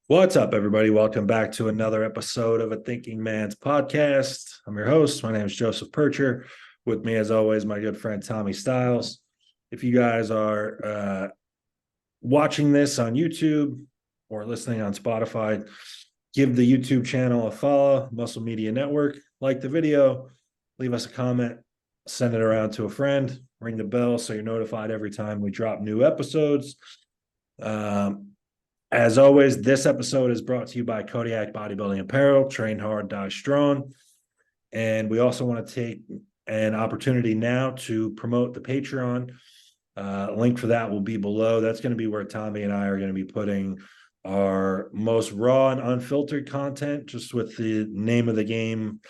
What's up, everybody? Welcome back to another episode of A Thinking Man's Podcast. I'm your host. My name is Joseph PIRCHER. With me, as always, my good friend Tommy STILES. If you guys are watching this on YouTube or listening on Spotify, give the YouTube channel a follow, Muscle Media Network. Like the video, leave us a comment, send it around to a friend, ring the bell so you're notified every time we drop new episodes. As always, this episode is brought to you by Kodiak Bodybuilding Apparel. Train hard, die strong. And we also want to take an opportunity now to promote the Patreon. Link for that will be below. That's going to be where Tommy and I are going to be putting our most raw and unfiltered content, just with the name of the game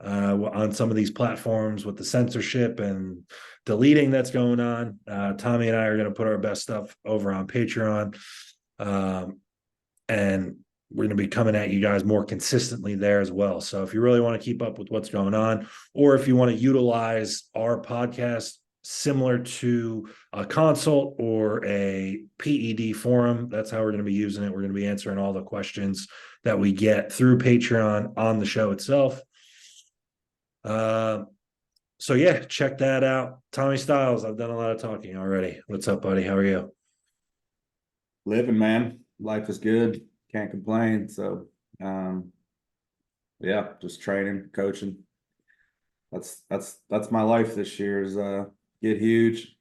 on some of these platforms with the censorship and deleting that's going on. Tommy and I are going to put our best stuff over on Patreon. And we're going to be coming at you guys more consistently there as well. So if you really want to keep up with what's going on, or if you want to utilize our podcast similar to a consult or a PED forum, that's how we're going to be using it. We're going to be answering all the questions that we get through Patreon on the show itself. So yeah, check that out. Tommy STILES, I've done a lot of talking already. What's up, buddy? How are you? Living, man. Life is good. Can't complain. So, yeah, just training, coaching. That's my life this year is get huge,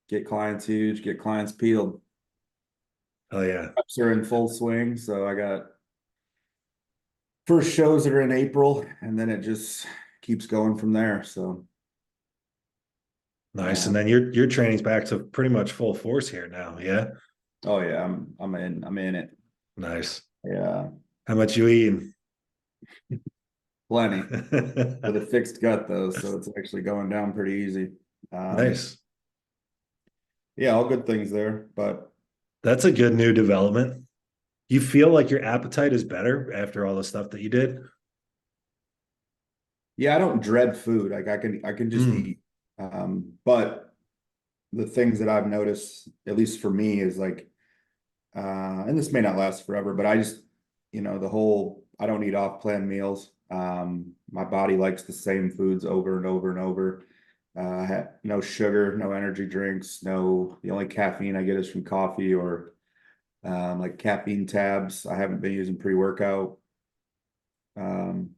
get clients huge, get clients peeled. Oh yeah. Reps are in full swing. So I got first shows that are in April, and then it just keeps going from there. So Nice. And then your training's back to pretty much full force here now. Yeah. oh yeah, I'm in it. Nice. Yeah, How much you eating? plenty with a fixed gut though, so it's actually going down pretty easy. Nice. Yeah, all good things there, but That's a good new development. You feel like your appetite is better after all the stuff that you did? yeah, I don't dread food. Like I can just Mm, eat. But the things that I've noticed, at least for me, is like, and this may not last forever, but I just, the whole I don't eat off-plan meals. My body likes the same foods over and over and over. I have no sugar, no energy drinks, the only caffeine I get is from coffee or like caffeine tabs. I haven't been using pre-workout. Um,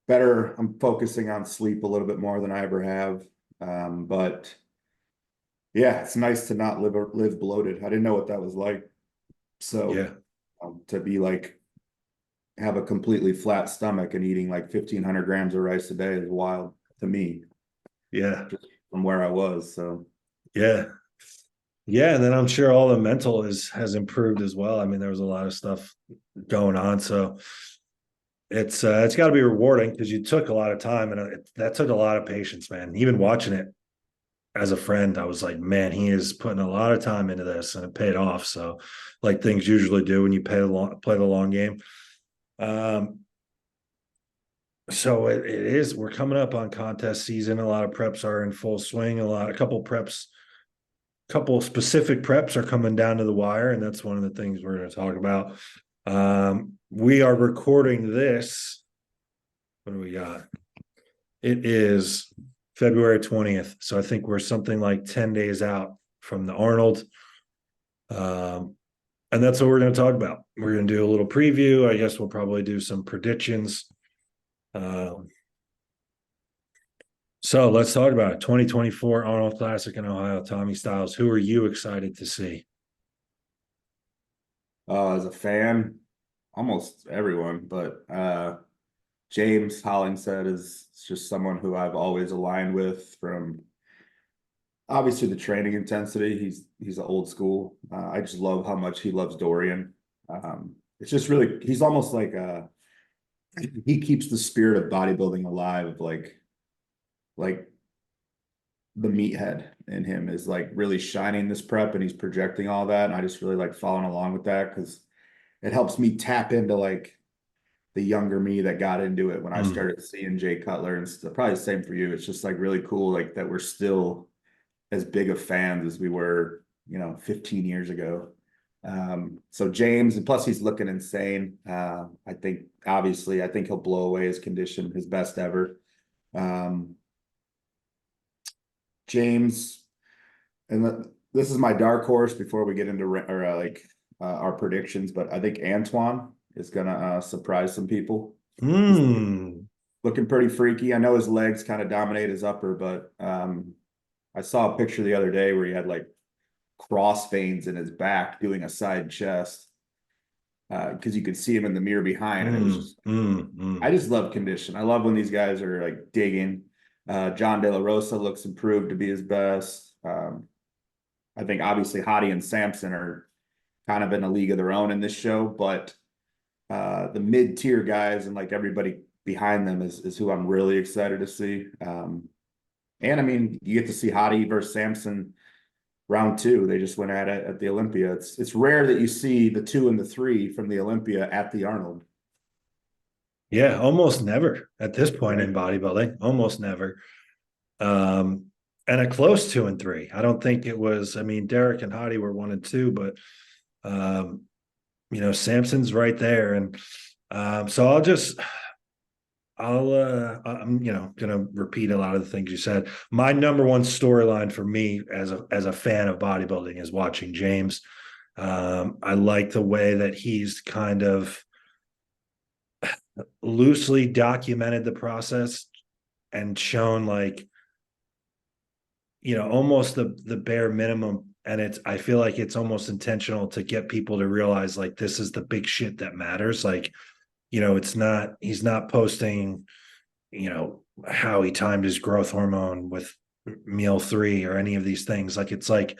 I'm focusing on sleep a little bit more than I ever have. But yeah, it's nice to not live bloated. I didn't know what that was like. So yeah. to be like have a completely flat stomach and eating like 1,500 grams of rice a day is wild to me, Yeah. just from where I was. So Yeah. Yeah. And then I'm sure all the mental has improved as well. I mean, there was a lot of stuff going on. So it's got to be rewarding because you took a lot of time and that took a lot of patience, man. Even watching it as a friend, I was like, man, he is putting a lot of time into this and it paid off. So, like things usually do when you play the long game. Um, so it is. We're coming up on contest season. A lot of preps are in full swing. A couple specific preps are coming down to the wire, and that's one of the things we're going to talk about. We are recording this. What do we got? It is February 20th. So I think we're something like 10 days out from the Arnold. And that's what we're going to talk about. We're going to do a little preview. I guess we'll probably do some predictions. So let's talk about it. 2024 Arnold Classic in Ohio. Tommy STILES. Who are you excited to see? as a fan, almost everyone, but James Hollingshead is just someone who I've always aligned with from obviously the training intensity. He's old school. I just love how much he loves Dorian. It's just really he's almost like he keeps the spirit of bodybuilding alive. Like the meathead in him is like really shining this prep, and he's projecting all that. And I just really like following along with that because it helps me tap into like the younger me that got into it when I Mm, started seeing Jay Cutler and stuff. Probably the same for you. It's just like really cool, like that we're still as big of fans as we were, 15 years ago. So James, and plus he's looking insane. I think obviously I think he'll blow away his condition, his best ever. James, and this is my dark horse before we get into our predictions, but I think Antoine is gonna surprise some people. Looking pretty freaky. I know his legs kind of dominate his upper, but I saw a picture the other day where he had like cross veins in his back doing a side chest because you could see him in the mirror behind, and it was just I just love condition. I love when these guys are like digging. John De La Rosa looks improved to be his best. I think obviously Hadi and Samson are kind of in a league of their own in this show, but the mid-tier guys and like everybody behind them is who I'm really excited to see. And I mean, you get to see Hadi versus Samson round 2. They just went at it at the Olympia. It's rare that you see the 2 and the 3 from the Olympia at the Arnold. Yeah, almost never at this point in bodybuilding, almost never. And a close 2 and 3. I don't think it was, I mean, Derek and Hadi were 1 and 2, but Samson's right there. And so I'm gonna repeat a lot of the things you said. My number one storyline for me as a fan of bodybuilding is watching James. I like the way that he's kind of loosely documented the process and shown like almost the bare minimum, and I feel like it's almost intentional to get people to realize like this is the big shit that matters. Like he's not posting how he timed his growth hormone with meal 3 or any of these things. Like it's like,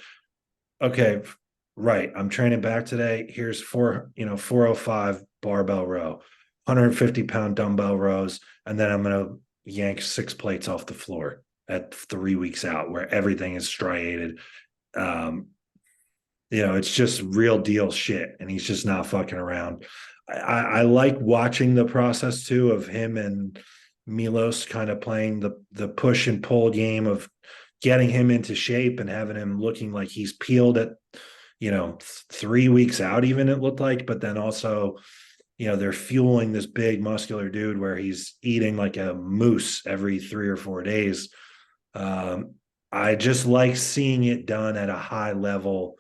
okay, right, I'm training back today, here's 405 barbell row, 150-pound dumbbell rows, and then I'm going to yank 6 plates off the floor at 3 weeks out where everything is striated. It's just real deal shit, and he's just not fucking around. I like watching the process too of him and Milos kind of playing the push and pull game of getting him into shape and having him looking like he's peeled at 3 weeks out, even it looked like, but then also they're fueling this big muscular dude where he's eating like a moose every 3 or 4 days. I just like seeing it done at a high level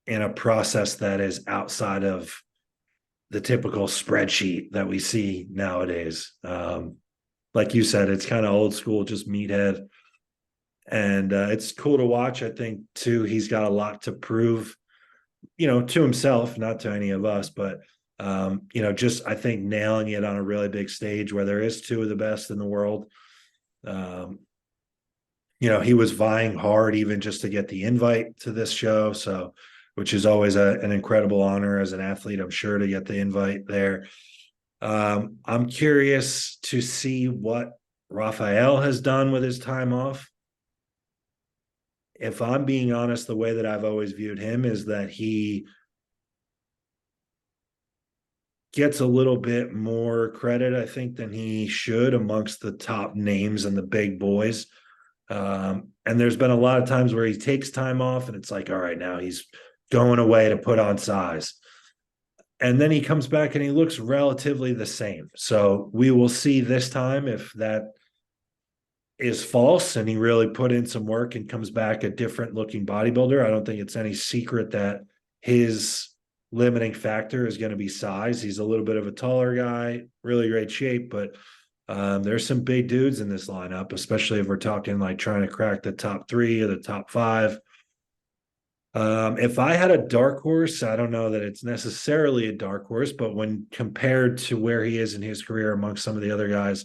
in a process that is outside of the typical spreadsheet that we see nowadays. Like you said, it's kind of old school, just meathead. And it's cool to watch. I think too, he's got a lot to prove, to himself, not to any of us, but just I think nailing it on a really big stage where there is 2 of the best in the world. He was vying hard even just to get the invite to this show. So, which is always an incredible honor as an athlete, I'm sure, to get the invite there. I'm curious to see what Raphael has done with his time off. If I'm being honest, the way that I've always viewed him is that he gets a little bit more credit, I think, than he should amongst the top names and the big boys. And there's been a lot of times where he takes time off and it's like, all right, now he's going away to put on size. And then he comes back and he looks relatively the same. So we will see this time if that is false and he really put in some work and comes back a different looking bodybuilder. I don't think it's any secret that his limiting factor is going to be size. He's a little bit of a taller guy, really great shape, but there's some big dudes in this lineup, especially if we're talking like trying to crack the top 3 or the top 5. If I had a dark horse, I don't know that it's necessarily a dark horse, but when compared to where he is in his career amongst some of the other guys,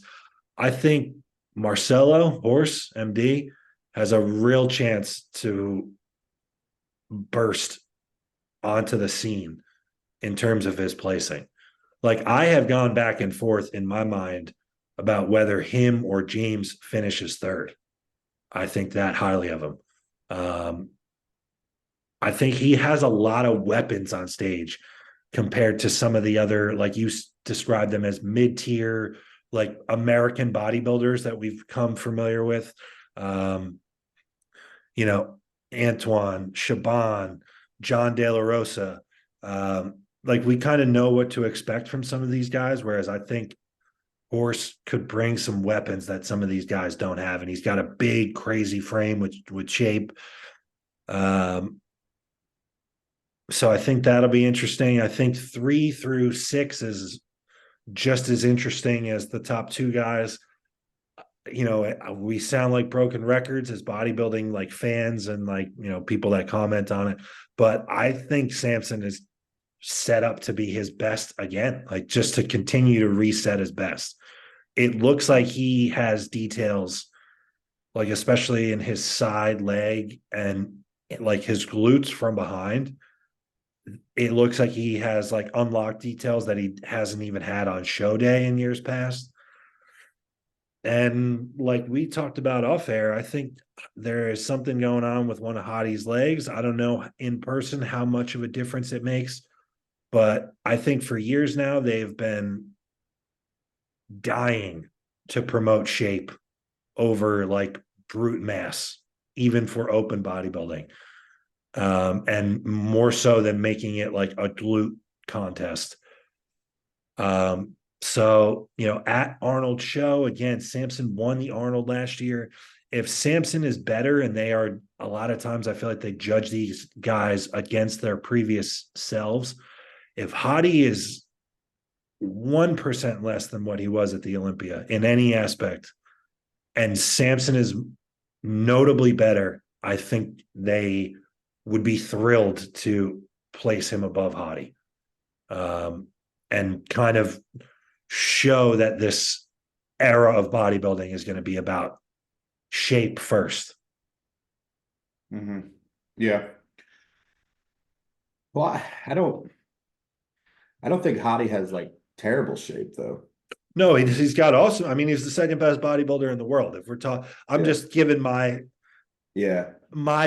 I think Marcelo Horse, MD, has a real chance to burst onto the scene in terms of his placing. Like I have gone back and forth in my mind about whether him or James finishes 3rd. I think that highly of him. I think he has a lot of weapons on stage compared to some of the other, like you described them as mid-tier, like American bodybuilders that we've come familiar with. Antoine, Shaban, John De La Rosa, Like we kind of know what to expect from some of these guys, whereas I think Horse could bring some weapons that some of these guys don't have, and he's got a big, crazy frame with shape. So I think that'll be interesting. I think 3 through 6 is just as interesting as the top 2 guys. You know, we sound like broken records as bodybuilding like fans and like, you know, people that comment on it, but I think Samson is set up to be his best again, like just to continue to reset his best. It looks like he has details, like especially in his side leg and like his glutes from behind. It looks like he has like unlocked details that he hasn't even had on show day in years past. And like we talked about off air, I think there is something going on with one of Hadi's legs. I don't know in person how much of a difference it makes, but I think for years now they've been dying to promote shape over like brute mass, even for open bodybuilding. And more so than making it like a glute contest. So, you know, at Arnold show, again, Samson won the Arnold last year. If Samson is better, and they are a lot of times, I feel like they judge these guys against their previous selves. If Hadi is 1% less than what he was at the Olympia in any aspect, and Samson is notably better, I think they would be thrilled to place him above Hadi. And kind of show that this era of bodybuilding is going to be about shape first. Mm-hmm. Yeah. Well, I don't think Hadi has like terrible shape though. No, he's got awesome. I mean, he's the second best bodybuilder in the world. If we're talking, I'm just giving my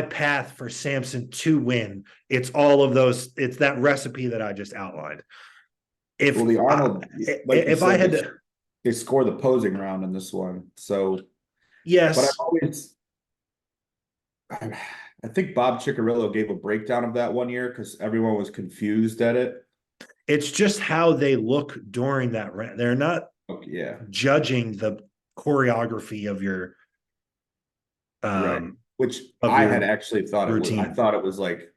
path for Samson to win. It's all of those. It's that recipe that I just outlined. If Well, the Arnold, like if I had to, they score the posing round in this one. So, but yes, I think Bob Ciccarello gave a breakdown of that one year because everyone was confused at it. it's just how they look during that rant. They're not judging the choreography of your right. Which I had actually thought routine. I thought it was like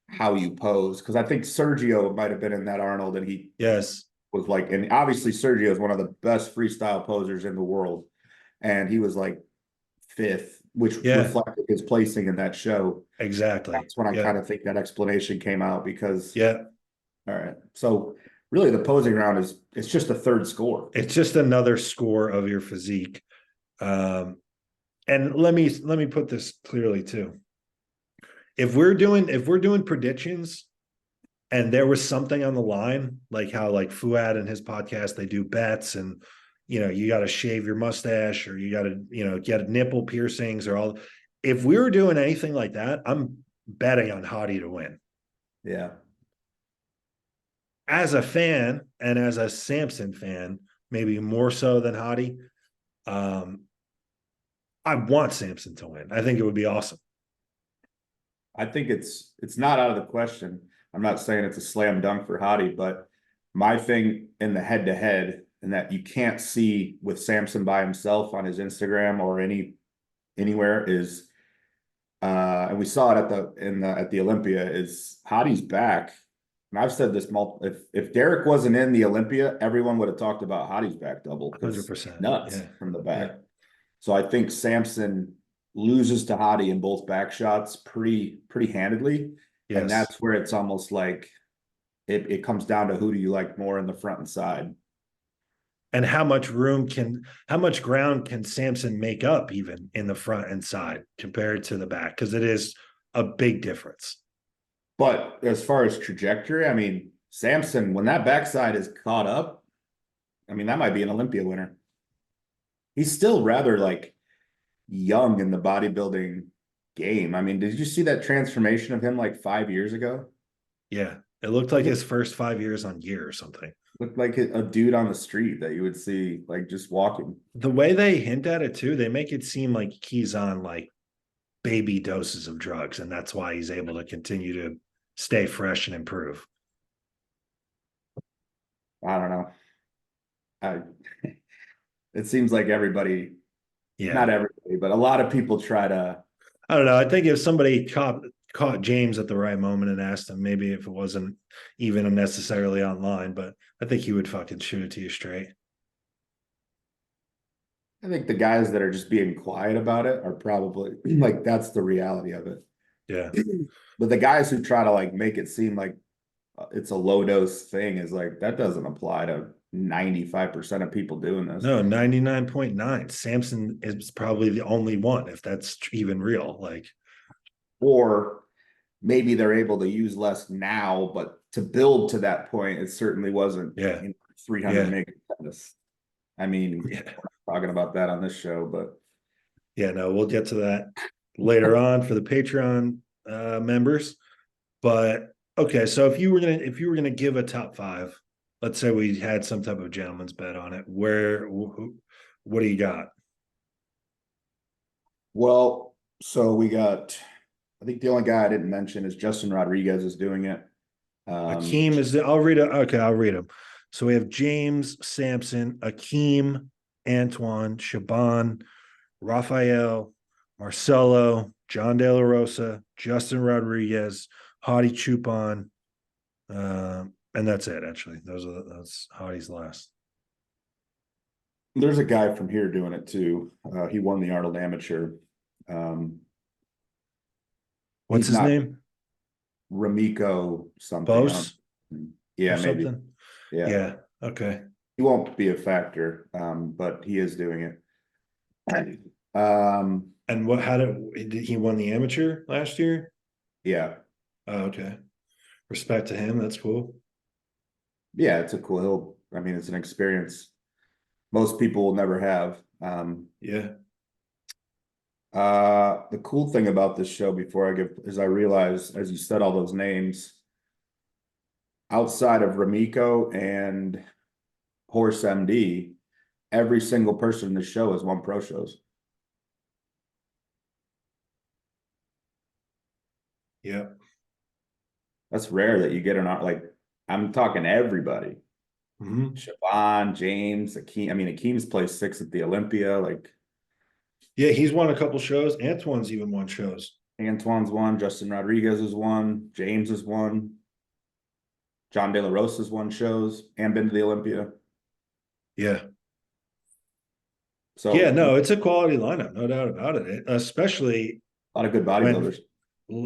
how you pose, because I think Sergio might have been in that Arnold, and he was like, and obviously Sergio is one of the best freestyle posers in the world, and he was like 5th, which reflected his placing in that show. Exactly. That's when I kind of think that explanation came out, because all right. So really the posing round it's just a third score. It's just another score of your physique. And let me put this clearly too. If we're doing predictions and there was something on the line, like how like Fuad and his podcast, they do bets, and you know, you got to shave your mustache, or you got to, you know, get nipple piercings or all. If we were doing anything like that, I'm betting on Hadi to win. Yeah. As a fan and as a Samson fan, maybe more so than Hadi, I want Samson to win. I think it would be awesome. I think it's not out of the question. I'm not saying it's a slam dunk for Hadi, but my thing in the head-to-head, and that you can't see with Samson by himself on his Instagram or anywhere, is and we saw it at the Olympia, is Hadi's back. And I've said this if Derek wasn't in the Olympia, everyone would have talked about Hadi's back double. 100%. Nuts from the back. Yeah. So I think Samson loses to Hadi in both back shots pretty handedly. Yes. And that's where it's almost like it comes down to who do you like more in the front and side. And how much ground can Samson make up even in the front and side compared to the back? Because it is a big difference. But as far as trajectory, I mean, Samson, when that backside is caught up, I mean, that might be an Olympia winner. He's still rather like young in the bodybuilding game. I mean, did you see that transformation of him like 5 years ago? Yeah. It looked like his first 5 years on gear or something. Looked like a dude on the street that you would see like just walking. The way they hint at it too, they make it seem like he's on like baby doses of drugs, and that's why he's able to continue to stay fresh and improve. I don't know. I it seems like everybody, not Yeah. everybody, but a lot of people try to. I don't know. I think if somebody caught James at the right moment and asked him, maybe if it wasn't even necessarily online, but I think he would fucking shoot it to you straight. I think the guys that are just being quiet about it are probably like that's the reality of it. Yeah. But the guys who try to like make it seem like it's a low dose thing is like that doesn't apply to 95% of people doing this. No, 99.9. Samson is probably the only one, if that's even real. Like, Or maybe they're able to use less now, but to build to that point, it certainly wasn't, yeah, 300 yeah, meg. I mean, yeah. we're not talking about that on this show, but Yeah, no, we'll get to that later on for the Patreon members. But okay, so if you were gonna give a top five, let's say we had some type of gentleman's bet on it, what do you got? well, so we got, I think the only guy I didn't mention is Justin Rodriguez is doing it. Akeem is I'll read it. Okay, I'll read them. So we have James, Samson, Akeem, Antoine, Shaban, Raphael, Marcelo, John De La Rosa, Justin Rodriguez, Hadi Chupon, and that's it. Actually, that's Hadi's last. There's a guy from here doing it too. He won the Arnold Amateur. What's He's his not name? Ramiko something. Bose or Yeah, maybe. something? Yeah, Yeah. Okay. he won't be a factor, but he is doing it. Um, And did he won the amateur last year? yeah, Oh, okay. Respect to him. That's cool. yeah, it's a cool hill. I mean, it's an experience most people will never have. Yeah. The cool thing about this show before I give is I realized as you said all those names, outside of Ramiko and Horse MD, every single person in the show has won pro shows. Yeah. That's rare that you get an like I'm talking everybody. Mm-hmm. Shaban, James, Akeem. I mean, Akeem's placed 6th at the Olympia. Like Yeah, he's won a couple shows. Antoine's even won shows. Antoine's won, Justin Rodriguez has won, James has won, John De La Rosa has won shows and been to the Olympia. Yeah. Yeah, So no, it's a quality lineup, no doubt about it. Especially a lot of good when bodybuilders.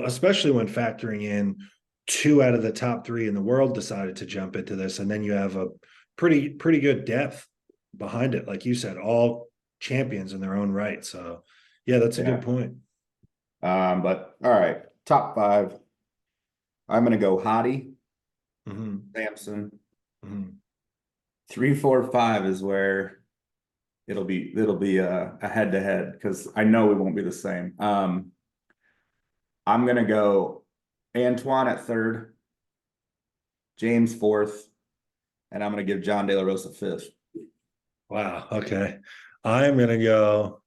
especially when factoring in two out of the top three in the world decided to jump into this, and then you have a pretty good depth behind it, like you said, all champions in their own right. So yeah, that's a good Yeah. point. But all right, top 5. I'm gonna go Hadi, Mm-hmm. Samson. Mm-hmm. 3, 4, 5 is where it'll be a head to head because I know we won't be the same. I'm gonna go Antoine at 3rd, James 4th, and I'm gonna give John De La Rosa 5th. Wow. Okay. I'm gonna go.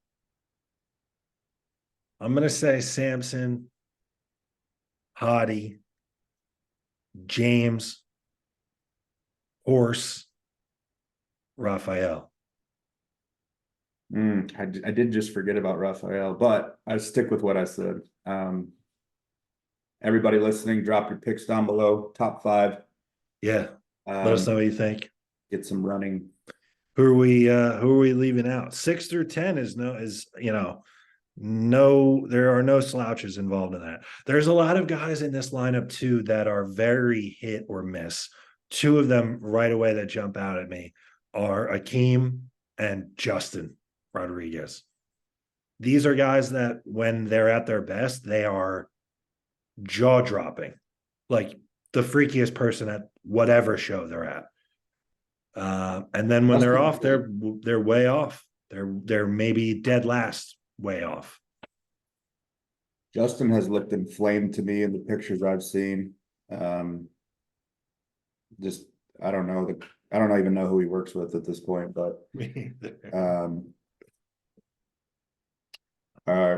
I'm gonna say Samson, Hadi, James, Horse, Raphael. I did just forget about Raphael, but I stick with what I said. Everybody listening, drop your picks down below. Top 5. Yeah. Let us know Um, what you think. get some running. Who are we leaving out? 6 through 10 no, there are no slouches involved in that. There's a lot of guys in this lineup too that are very hit or miss. Two of them right away that jump out at me are Akeem and Justin Rodriguez. These are guys that when they're at their best, they are jaw dropping, like the freakiest person at whatever show they're at. And then when they're Justin, off, they're way off. They're maybe dead last, way off. Justin has looked inflamed to me in the pictures I've seen. Um, just I don't know I don't even know who he works with at this point, but um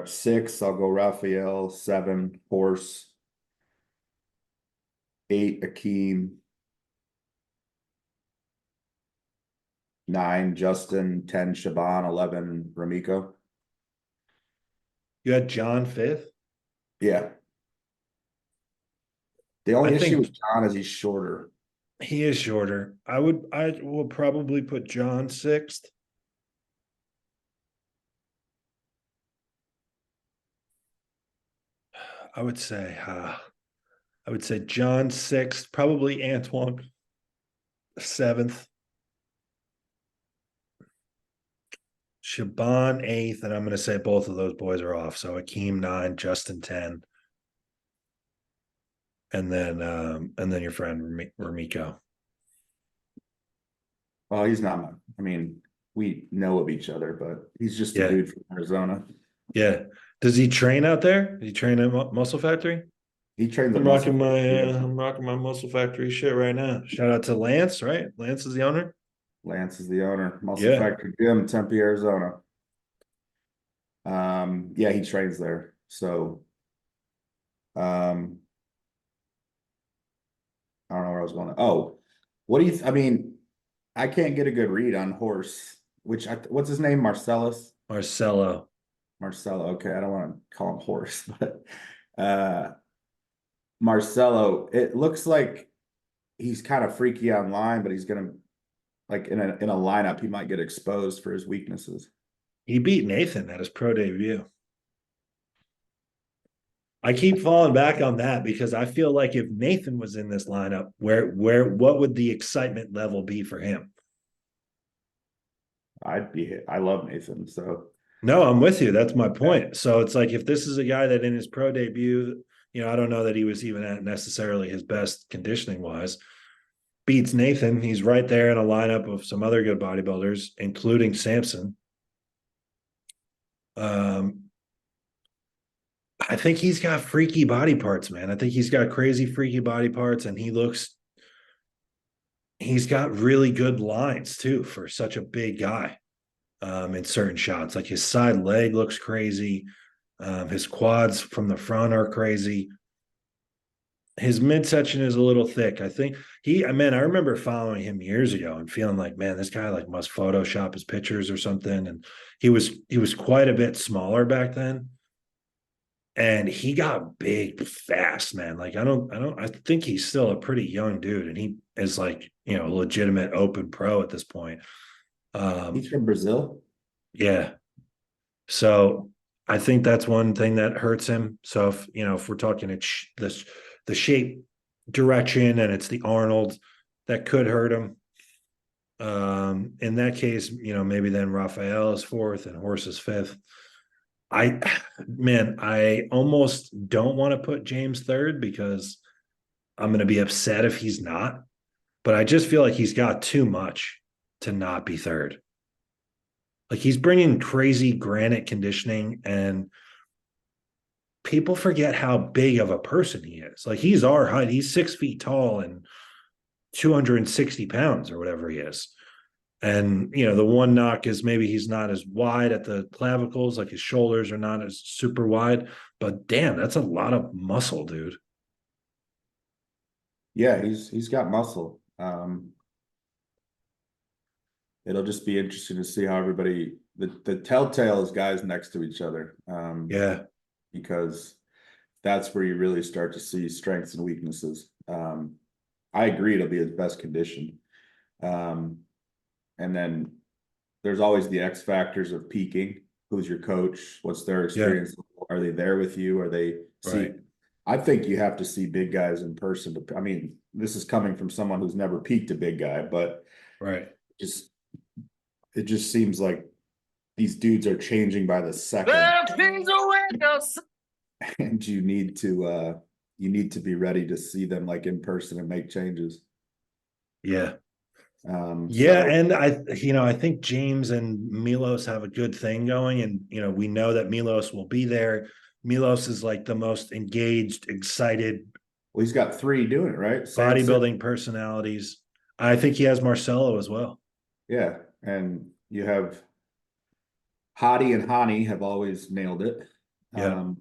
6, I'll go Raphael, 7, Horse, 8, Akeem, 9 Justin, 10 Shaban, 11 Ramiko. You had John fifth. Yeah. The I only issue think with John is he's shorter. he is shorter. I will probably put John sixth. I would say John sixth, probably Antoine seventh, Shaban eighth, and I'm going to say both of those boys are off. So Akeem nine, Justin 10, and then your friend Ramiko. Well, he's not. I mean, we know of each other, but he's just a Yeah, dude from Arizona. yeah. Does he train out there? Does he train at Muscle Factory? He trains at I'm Muscle rocking my Factory. I'm rocking my Muscle Factory shit right now. Shout out to Lance, right? Lance is the owner. Lance is the owner. Muscle Yeah, Factory Gym, Tempe, Arizona. Yeah, he trains there. So, I don't know where I was going. Oh, what do you? I mean, I can't get a good read on horse. What's his name? Marcellus. Marcelo. Marcelo. Okay, I don't want to call him horse, but uh, Marcelo. It looks like he's kind of freaky online, but he's gonna like in a lineup, he might get exposed for his weaknesses. He beat Nathan at his pro debut. I keep falling back on that because I feel like if Nathan was in this lineup, what would the excitement level be for him? I love Nathan, so No, I'm with you. That's my point. So it's like if this is a guy that in his pro debut, I don't know that he was even at necessarily his best conditioning wise, beats Nathan. He's right there in a lineup of some other good bodybuilders, including Samson. I think he's got freaky body parts, man. I think he's got crazy freaky body parts, and he's got really good lines too for such a big guy. In certain shots, like his side leg looks crazy. His quads from the front are crazy. His midsection is a little thick. I think I remember following him years ago and feeling like, man, this guy like must Photoshop his pictures or something. And he was quite a bit smaller back then. And he got big fast, man. Like I think he's still a pretty young dude, and he is like, a legitimate open pro at this point. he's from Brazil. Yeah. So I think that's one thing that hurts him. So if we're talking the shape direction and it's the Arnold, that could hurt him. In that case, maybe then Raphael is fourth and Horse is fifth. I almost don't want to put James third because I'm going to be upset if he's not, but I just feel like he's got too much to not be third. Like he's bringing crazy granite conditioning, and people forget how big of a person he is. Like he's our height. He's 6 feet tall and 260 pounds or whatever he is. And, the one knock is maybe he's not as wide at the clavicles, like his shoulders are not as super wide, but damn, that's a lot of muscle, dude. Yeah, he's got muscle. It'll just be interesting to see how everybody the telltale is guys next to each other. Yeah. Because that's where you really start to see strengths and weaknesses. I agree it'll be his best condition. And then there's always the X factors of peaking. Who's your coach? What's their experience? Yeah. Are they there with you? Are they Right. I think you have to see big guys in person. I mean, this is coming from someone who's never peaked a big guy, but Right. It just seems like these dudes are changing by the second. And you need to be ready to see them like in person and make changes. Yeah. So, And I think James and Milos have a good thing going, and we know that Milos will be there. Milos is like the most engaged, excited well, he's got 3 doing it, right? bodybuilding personalities. I think he has Marcelo as well. Yeah, and you have Hadi and Hani have always nailed it. Yeah.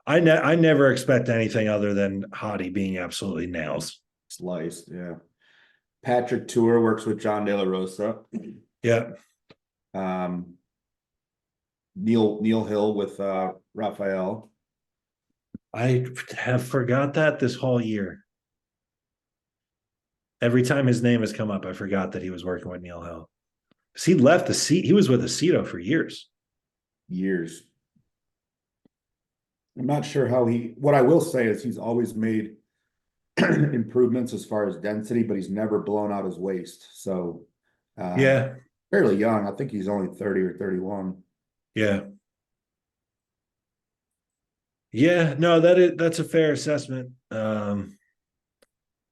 I never expect anything other than Hadi being absolutely nails. Sliced, yeah. Patrick Tour works with John De La Rosa. Yeah. Um, Neil Hill with Raphael. I have forgot that this whole year. Every time his name has come up, I forgot that he was working with Neil Hill. He left the seat. He was with Aceto for years. Years. I'm not sure how what I will say is he's always made improvements as far as density, but he's never blown out his waist. So, Yeah. fairly young. I think he's only 30 or 31. Yeah. Yeah. No, that's a fair assessment.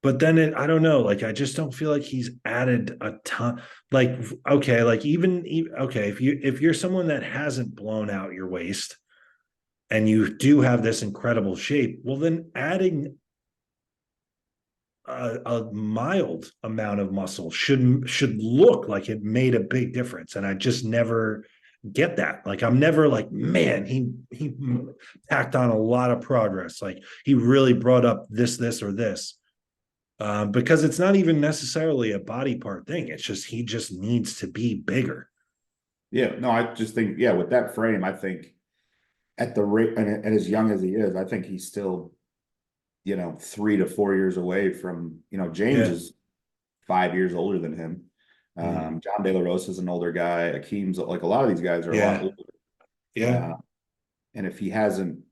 But then I don't know, like I just don't feel like he's added a ton. Like, okay, like okay, if you're someone that hasn't blown out your waist and you do have this incredible shape, well, then adding a mild amount of muscle should look like it made a big difference. And I just never get that. Like I'm never like, man, he packed on a lot of progress. Like he really brought up this or this. Because it's not even necessarily a body part thing. It's just he just needs to be bigger. Yeah, no, I just think, yeah, with that frame, I think at the rate and as young as he is, I think he's still, 3 to 4 years away from, James Yeah. is 5 years older than him. Mm. John De La Rosa is an older guy. Akeem's like a lot of these guys are a lot Yeah. older. Yeah. And if he hasn't,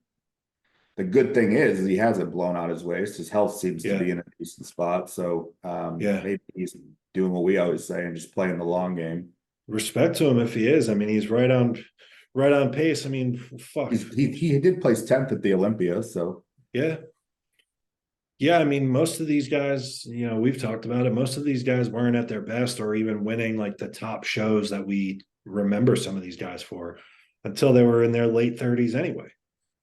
the good thing is he hasn't blown out his waist. His health seems to Yeah. be in a decent spot. So Yeah. maybe he's doing what we always say and just playing the long game. Respect to him if he is. I mean, he's right on pace. I mean, fuck. He did place 10th at the Olympia, so Yeah. Yeah. I mean, most of these guys, we've talked about it. Most of these guys weren't at their best or even winning like the top shows that we remember some of these guys for until they were in their late 30s anyway.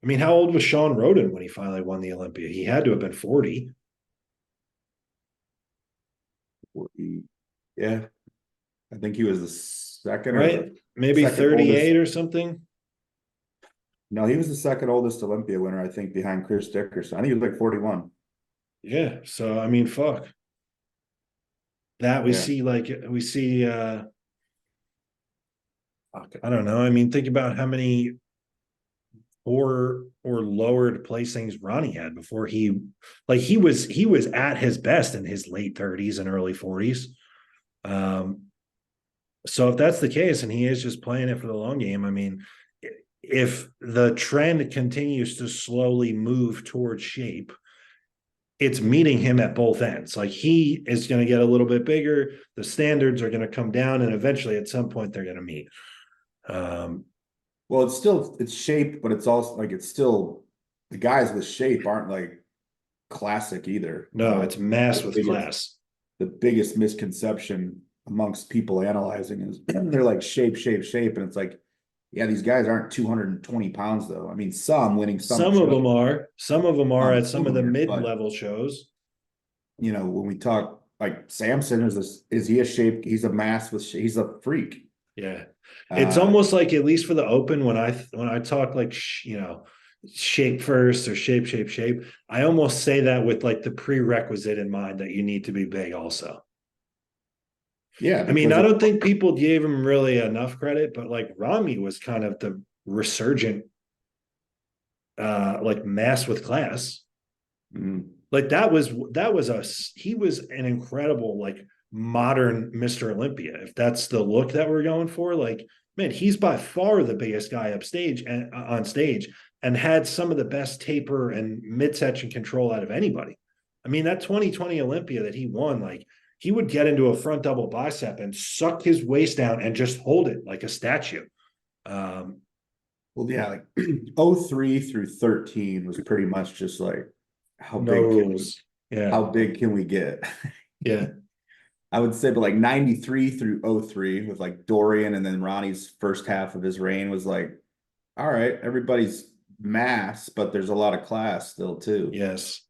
I mean, how old was Sean Roden when he finally won the Olympia? He had to have been 40. yeah, I think he was the second or Right? the Maybe second oldest. 38 or something. No, he was the second oldest Olympia winner, I think, behind Chris Dickerson. I think he was like 41. Yeah. So I mean, fuck. That we Yeah. see like we see I don't know. I mean, think about how many or lowered placings Ronnie had before he was at his best in his late 30s and early 40s. Um so if that's the case and he is just playing it for the long game, I mean, if the trend continues to slowly move towards shape, it's meeting him at both ends. Like he is going to get a little bit bigger. The standards are going to come down, and eventually, at some point, they're going to meet. Well, it's shape, but it's also like it's still the guys with shape aren't like classic either. No, it's mass The with biggest class. the biggest misconception amongst people analyzing is they're like shape, and it's like, yeah, these guys aren't 220 pounds though. I mean, some winning some Some of shows, them are. Some of them are at some of the but mid-level shows. when we talk like Samson is he a shape? He's a mass with he's a freak. Yeah, it's Uh, almost like at least for the open when I talk like shape first or shape. I almost say that with like the prerequisite in mind that you need to be big also. yeah, I mean, because I don't think people gave him really enough credit, but like Rami was kind of the resurgent like mass with class. mm, Like that was he was an incredible like modern Mr. Olympia. If that's the look that we're going for, like man, he's by far the biggest guy upstage and on stage and had some of the best taper and midsection control out of anybody. I mean, that 2020 Olympia that he won, like he would get into a front double bicep and suck his waist down and just hold it like a statue. Um, well, yeah, like 03 through 13 was pretty much just like how no big can we rules. Yeah. how big can we get? Yeah. I would say, but like 93 through 03 with like Dorian and then Ronnie's first half of his reign was like, all right, everybody's mass, but there's a lot of class still too. Yes.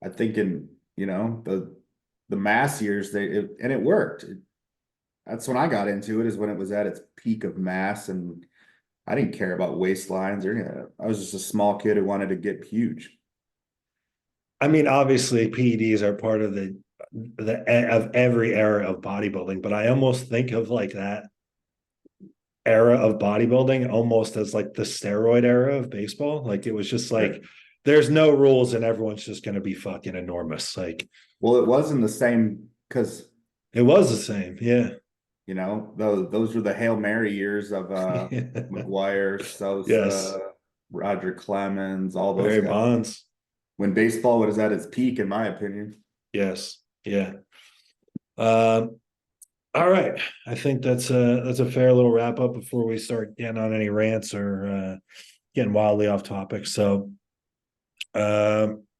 I think in, the mass years and it worked. That's when I got into it, is when it was at its peak of mass, and I didn't care about waistlines or anything. I was just a small kid who wanted to get huge. I mean, obviously, PEDs are part of the of every era of bodybuilding, but I almost think of like that era of bodybuilding almost as like the steroid era of baseball. Like it was just like there's no rules and everyone's just going to be fucking enormous. Like, well, it wasn't the same because it was the same. Yeah. you know those were the Hail Mary years of McGuire, Yes. Sosa, Roger Clemens, all those Barry guys. Bonds. When baseball was at its peak, in my opinion. Yes. Yeah. All right. I think that's a fair little wrap up before we start getting on any rants or getting wildly off topic. So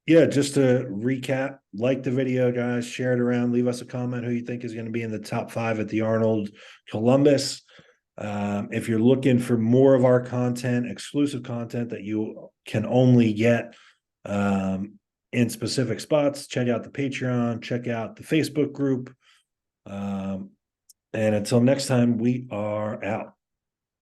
yeah, just to recap, like the video, guys, share it around, leave us a comment who you think is going to be in the top 5 at the Arnold Columbus. If you're looking for more of our content, exclusive content that you can only get in specific spots, check out the Patreon, check out the Facebook group. And until next time, we are out.